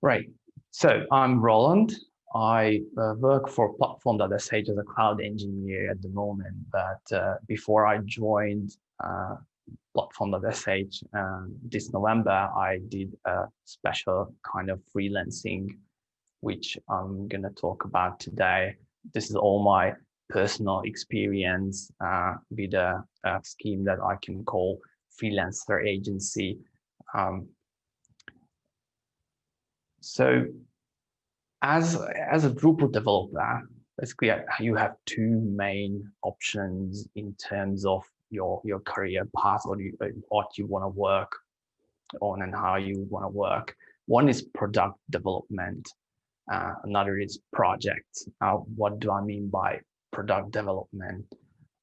Right. So I'm Roland. I work for Platform.sh as a cloud engineer at the moment. But before I joined Platform.sh this November, I did a special kind of freelancing, which I'm going to talk about today. This is all my personal experience with a scheme that I can call Freelancer agency. So as a Drupal developer, basically you have two main options in terms of your career path, or what you want to work on and how you want to work. One is product development. Another is projects. Now, what do I mean by product development?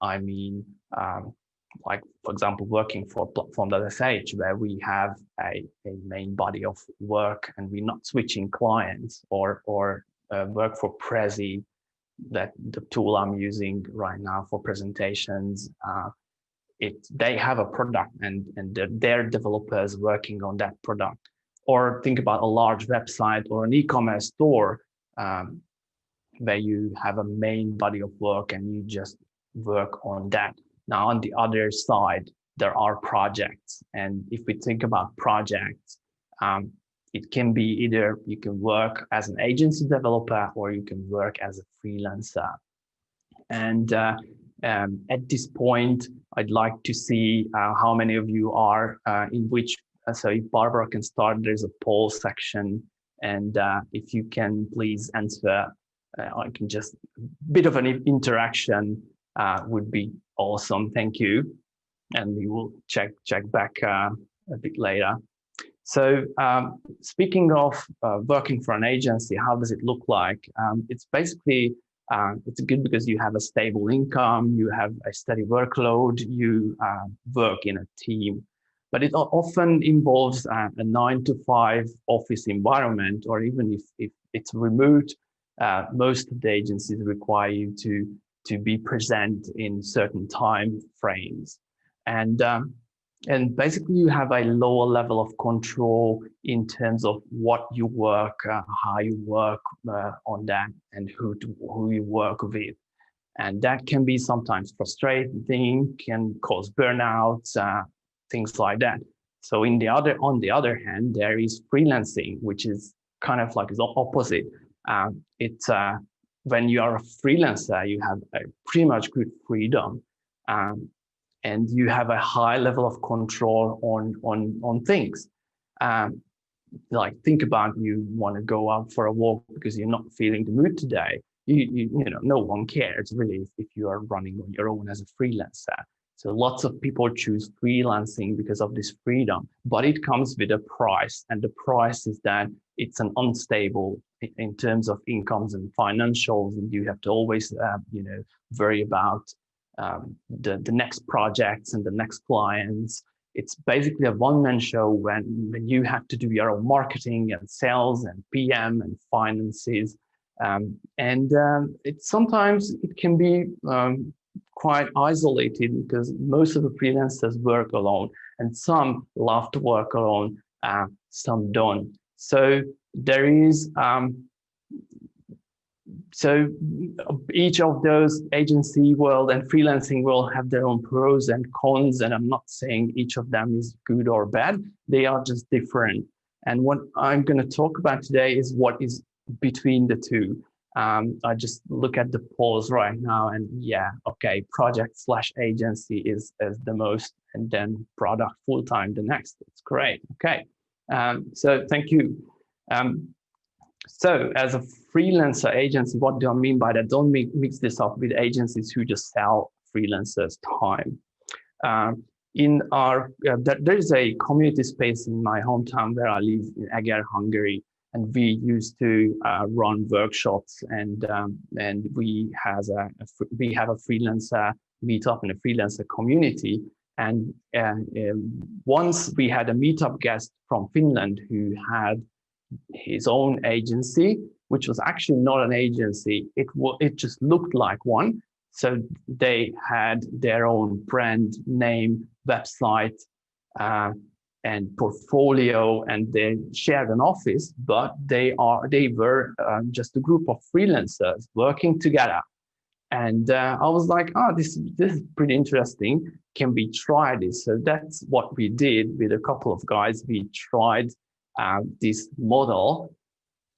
I mean, like, for example, working for Platform.sh, where we have a main body of work and we're not switching clients, or work for Prezi, that the tool I'm using right now for presentations. They have a product and they're developers working on that product. Or think about a large website or an e-commerce store where you have a main body of work and you just work on that. Now, on the other side, there are projects. And if we think about projects, it can be either you can work as an agency developer or you can work as a freelancer. And at this point, I'd like to see how many of you are in which. So if Barbara can start, there's a poll section. And if you can please answer, I can just a bit of an interaction would be awesome. Thank you. And we will check back a bit later. So speaking of working for an agency, how does it look like? It's basically, it's good because you have a stable income, you have a steady workload, you work in a team. But it often involves a 9-to-5 office environment, or even if it's remote, most of the agencies require you to be present in certain time frames. And basically you have a lower level of control in terms of what you work, how you work on that, and who you work with. And that can be sometimes frustrating, can cause burnouts, things like that. So on the other hand, there is freelancing, which is kind of like the opposite. It's when you are a freelancer, you have a pretty much good freedom, and you have a high level of control on things. Like, think about, you want to go out for a walk because you're not feeling the mood today. You know, no one cares really if you are running on your own as a freelancer. So lots of people choose freelancing because of this freedom, but it comes with a price. And the price is that it's an unstable in terms of incomes and financials. And you have to always, worry about the next projects and the next clients. It's basically a one-man show when you have to do your own marketing and sales and PM and finances. Sometimes it can be quite isolated because most of the freelancers work alone, and some love to work alone, some don't. So there is, so each of those agency world and freelancing world have their own pros and cons, and I'm not saying each of them is good or bad. They are just different. And what I'm going to talk about today is what is between the two. I just look at the polls right now, and yeah, okay, project/agency is the most, and then product full-time the next. It's great. Okay, so thank you. So as a freelancer agency, what do I mean by that? Don't mix this up with agencies who just sell freelancers time. There is a community space in my hometown where I live in Eger, Hungary. And we used to run workshops, and we have a freelancer meetup and a freelancer community. And once we had a meetup guest from Finland who had his own agency, which was actually not an agency. It just looked like one. So they had their own brand name, website, and portfolio, and they shared an office, but they were just a group of freelancers working together. And I was like, oh, this is pretty interesting. Can we try this? So that's what we did with a couple of guys. We tried this model,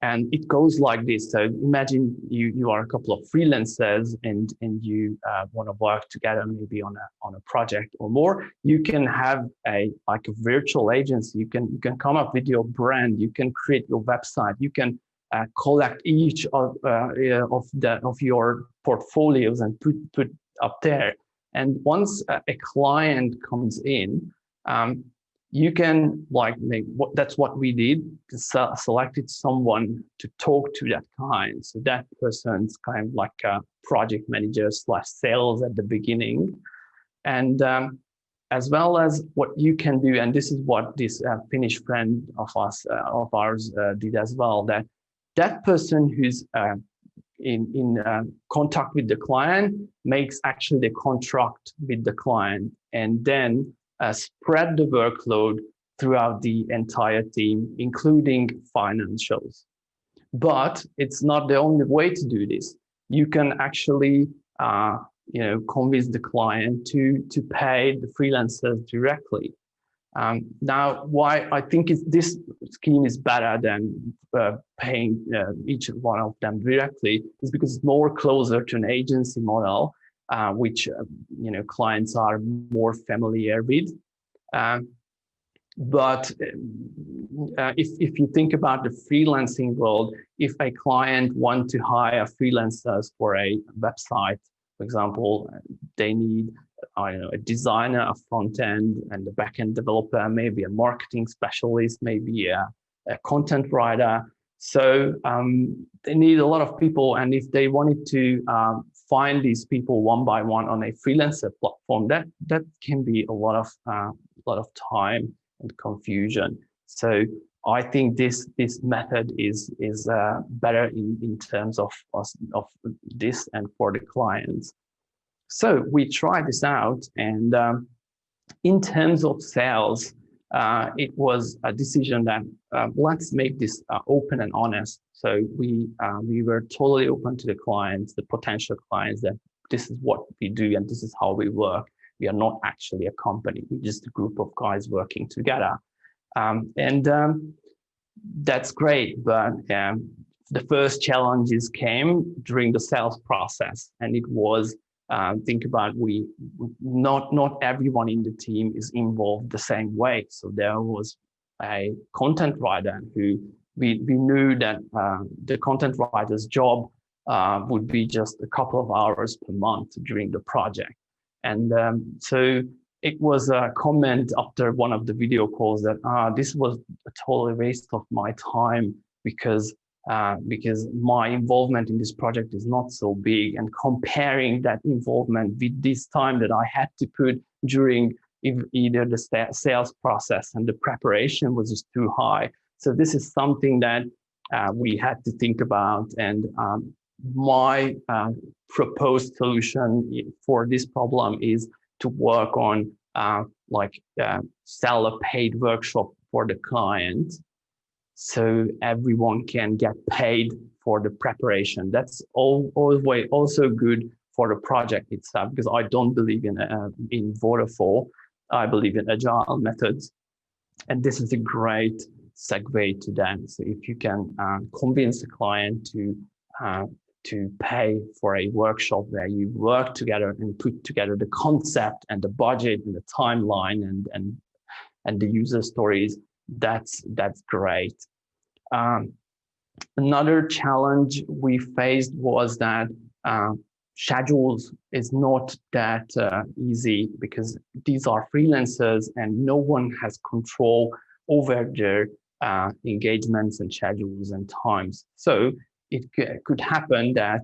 and it goes like this. So imagine you are a couple of freelancers, and you want to work together, maybe on a project or more. You can have a virtual agency. You can come up with your brand. You can create your website. You can collect each of your portfolios and put up there. And once a client comes in, you can that's what we did. Selected someone to talk to that client. So that person's kind of like a project manager / sales at the beginning, and as well as what you can do. And this is what this Finnish friend of ours did as well. That person who's in contact with the client makes actually the contract with the client, and then spread the workload throughout the entire team, including financials. But it's not the only way to do this. You can actually convince the client to pay the freelancers directly. Now, why I think this scheme is better than paying each one of them directly is because it's more closer to an agency model, which clients are more familiar with. But if you think about the freelancing world, if a client wants to hire freelancers for a website, for example, they need a designer, a front end, and a back end developer, maybe a marketing specialist, maybe a content writer. So they need a lot of people, and if they wanted to find these people one by one on a freelancer platform, that can be a lot of time and confusion. So I think this method is better in terms of this and for the clients. So we tried this out, and in terms of sales, it was a decision that let's make this open and honest. So we were totally open to the clients, the potential clients, that this is what we do and this is how we work. We are not actually a company. We're just a group of guys working together. That's great, but the first challenges came during the sales process, and it was think about not everyone in the team is involved the same way. So there was a content writer who we knew that the content writer's job would be just a couple of hours per month during the project. And so it was a comment after one of the video calls that this was a total waste of my time because my involvement in this project is not so big, and comparing that involvement with this time that I had to put during either the sales process and the preparation was just too high. So this is something that we had to think about, and my proposed solution for this problem is to work on sell a paid workshop for the client, so everyone can get paid for the preparation. That's always also good for the project itself, because I don't believe in waterfall. I believe in agile methods, and this is a great segue to that. So if you can convince the client to pay for a workshop where you work together and put together the concept and the budget and the timeline and the user stories, that's great. Another challenge we faced was that schedules is not that easy, because these are freelancers and no one has control over their engagements and schedules and times. So it could happen that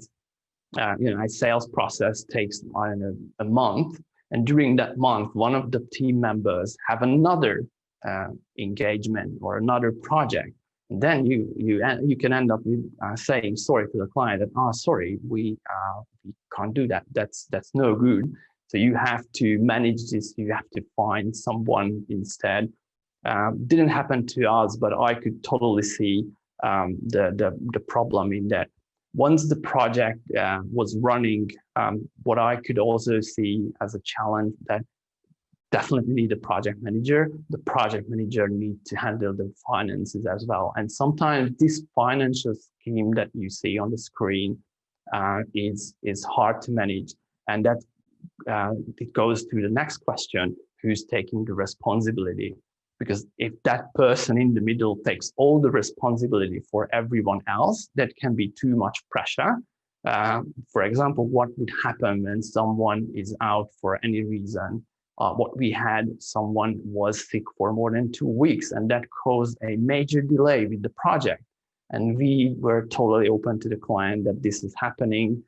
a sales process takes, I don't know, a month, and during that month, one of the team members have another engagement or another project, and then you can end up with saying sorry to the client that sorry, we can't do that. That's no good. So you have to manage this. You have to find someone instead. Didn't happen to us, but I could totally see the problem in that. Once the project was running, what I could also see as a challenge that definitely need a project manager. The project manager need to handle the finances as well. And sometimes this financial scheme that you see on the screen is hard to manage. And that it goes to the next question, who's taking the responsibility? Because if that person in the middle takes all the responsibility for everyone else, that can be too much pressure. For example, what would happen when someone is out for any reason? What we had, someone was sick for more than 2 weeks, and that caused a major delay with the project. And we were totally open to the client that this is happening.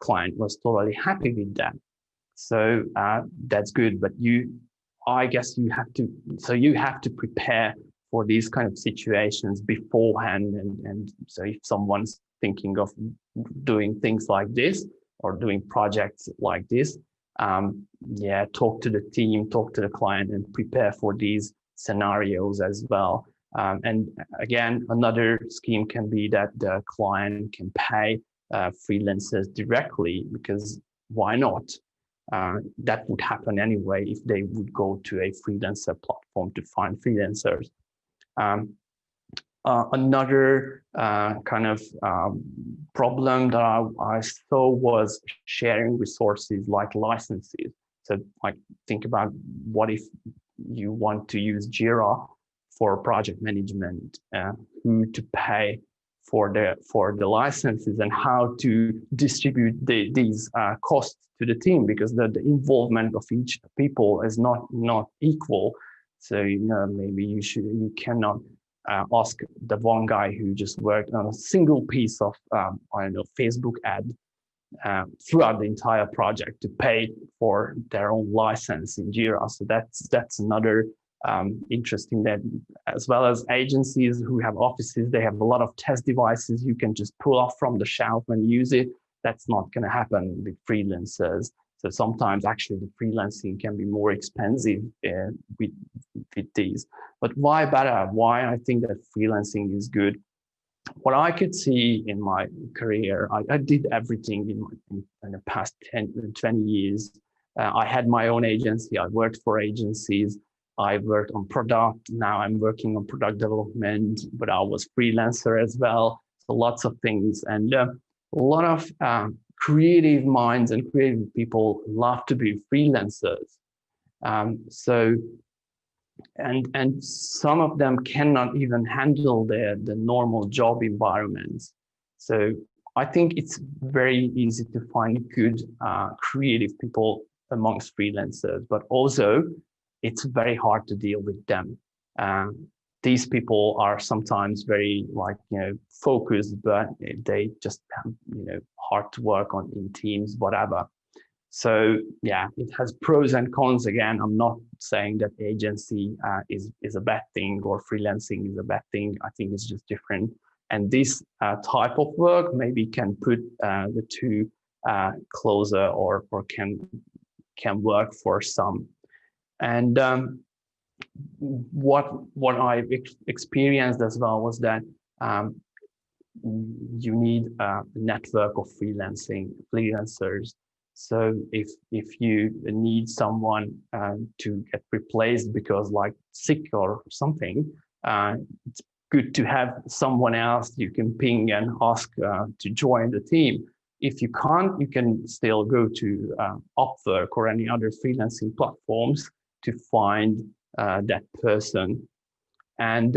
Client was totally happy with that. So that's good, but I guess you have to prepare for these kind of situations beforehand. And so if someone's thinking of doing things like this or doing projects like this, talk to the team, talk to the client, and prepare for these scenarios as well. And again, another scheme can be that the client can pay freelancers directly, because why not? That would happen anyway if they would go to a freelancer platform to find freelancers. Another kind of problem that I saw was sharing resources like licenses. So like think about what if you want to use Jira for project management, who to pay for the licenses and how to distribute these costs to the team, because the involvement of each people is not equal. So maybe you cannot ask the one guy who just worked on a single piece of Facebook ad throughout the entire project to pay for their own license in Jira. So that's another interesting, that as well as agencies who have offices, they have a lot of test devices you can just pull off from the shelf and use it. That's not going to happen with freelancers. So sometimes actually the freelancing can be more expensive with these. But why better? Why I think that freelancing is good? What I could see in my career, I did everything in the past 10, 20 years. I had my own agency. I worked for agencies. I worked on product. Now I'm working on product development, but I was freelancer as well. So lots of things. And a lot of creative minds and creative people love to be freelancers. And some of them cannot even handle the normal job environments. So I think it's very easy to find good creative people amongst freelancers, but also it's very hard to deal with them. These people are sometimes very focused, but they just have hard to work on in teams, whatever. So yeah, it has pros and cons. Again, I'm not saying that agency is a bad thing or freelancing is a bad thing. I think it's just different. And this type of work maybe can put the two closer or can work for some. And what I experienced as well was that you need a network of freelancers. So if you need someone to get replaced because like sick or something, it's good to have someone else you can ping and ask to join the team. If you can't, you can still go to Upwork or any other freelancing platforms to find that person. And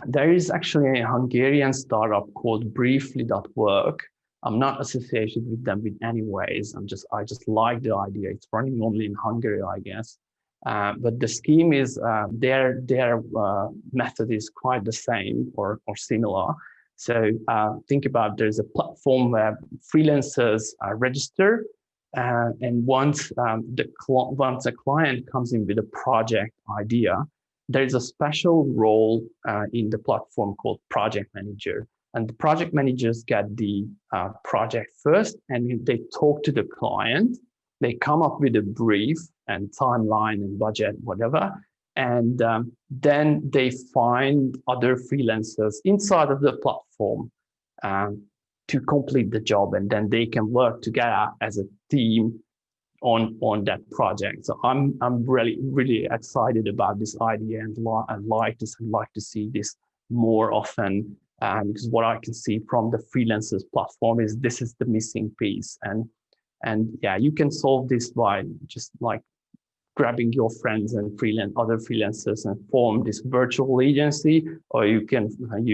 there is actually a Hungarian startup called Briefly.work. I'm not associated with them in any ways. I just like the idea. It's running only in Hungary, I guess. But the scheme is their method is quite the same or similar. So think about, there's a platform where freelancers register, and once a client comes in with a project idea, there is a special role in the platform called project manager. And the project managers get the project first, and they talk to the client. They come up with a brief and timeline and budget, whatever. and then they find other freelancers inside of the platform to complete the job, and then they can work together as a team on that project. So I'm really excited about this idea, and I like to see this more often, because what I can see from the freelancers platform is this is the missing piece, and yeah, you can solve this by just like grabbing your friends and other freelancers and form this virtual agency, or you can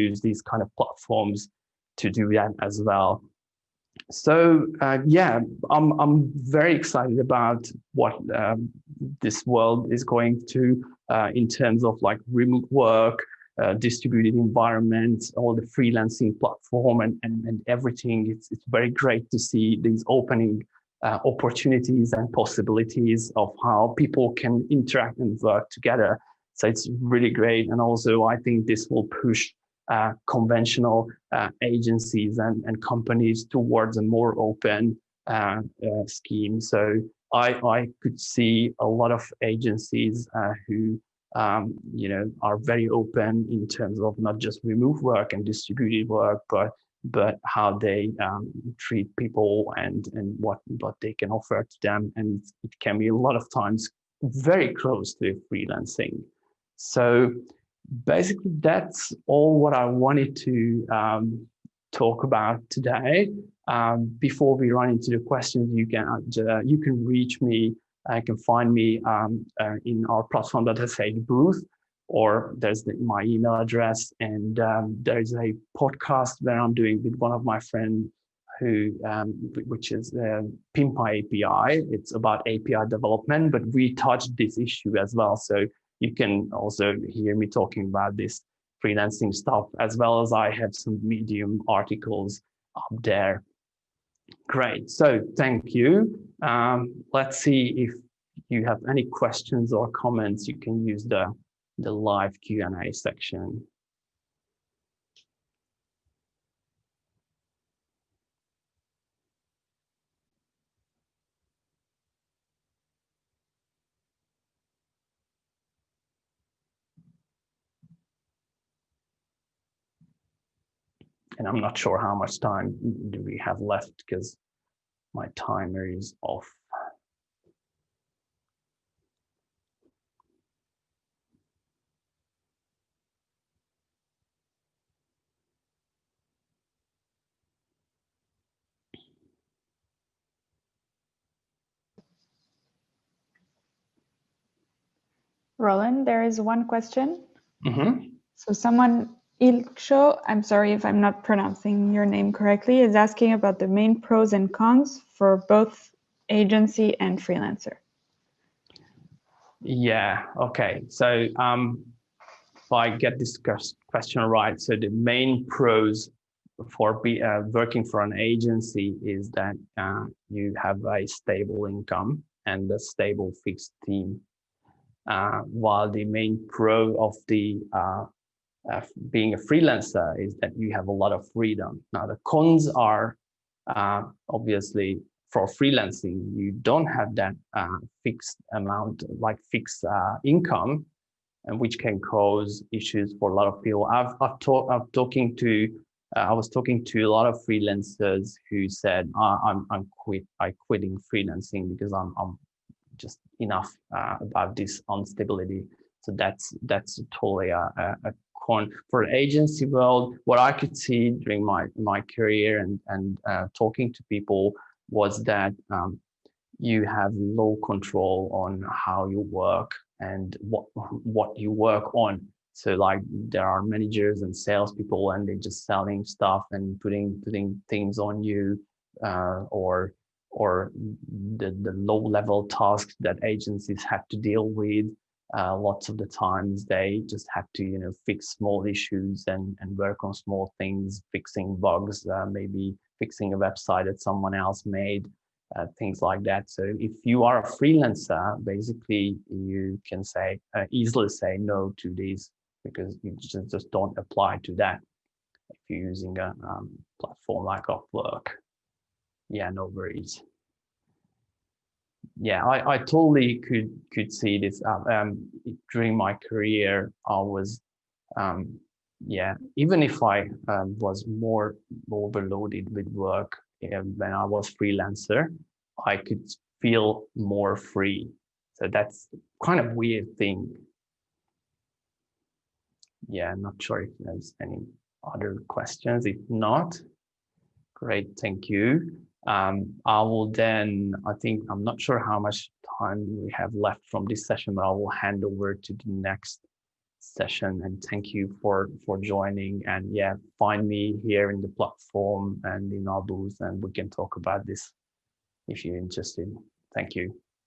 use these kind of platforms to do that as well. So yeah, I'm very excited about what this world is going to in terms of like remote work, distributed environments, all the freelancing platform, and everything. It's very great to see these opening opportunities and possibilities of how people can interact and work together. So it's really great, and also I think this will push conventional agencies and companies towards a more open scheme. So I could see a lot of agencies who are very open in terms of not just remote work and distributed work, but how they treat people and what they can offer to them. And it can be a lot of times very close to freelancing. So basically, that's all what I wanted to talk about today. Before we run into the questions, you can reach me. You can find me in our platform.sh booth, or there's my email address, and there's a podcast that I'm doing with one of my friends which is Pimpa API. It's about API development, but we touched this issue as well. So you can also hear me talking about this freelancing stuff, as well as I have some Medium articles up there. Great. So thank you. Let's see if you have any questions or comments. You can use the live Q&A section. And I'm not sure how much time do we have left because my timer is off. Roland, there is one question. Mm-hmm. So someone, Ilksho, I'm sorry if I'm not pronouncing your name correctly, is asking about the main pros and cons for both agency and freelancer. Yeah, okay. So if I get this question right, so the main pros for working for an agency is that you have a stable income and a stable fixed team. While the main pro of being a freelancer is that you have a lot of freedom. Now, the cons are obviously for freelancing, you don't have that fixed amount, like fixed income, and which can cause issues for a lot of people. I was talking to a lot of freelancers who said, I'm quitting freelancing because I'm just enough about this instability. So that's totally a con. For the agency world, what I could see during my career and talking to people was that you have low control on how you work and what you work on. So like there are managers and salespeople, and they're just selling stuff and putting things on you, or the low level tasks that agencies have to deal with. Lots of the times they just have to fix small issues and work on small things, fixing bugs, maybe fixing a website that someone else made. Things like that. So if you are a freelancer, basically you can easily say no to these because you just don't apply to that if you're using a platform like Upwork. Yeah, no worries. yeah, I totally could see this. During my career, I was, yeah, even if I was more overloaded with work when I was freelancer, I could feel more free. So that's kind of weird thing. Yeah, I'm not sure if there's any other questions. If not, great, thank you. I will then, I think, I'm not sure how much time we have left from this session, but I will hand over to the next session. And thank you for joining. And yeah, find me here in the platform and in our booth, and we can talk about this if you're interested. Thank you.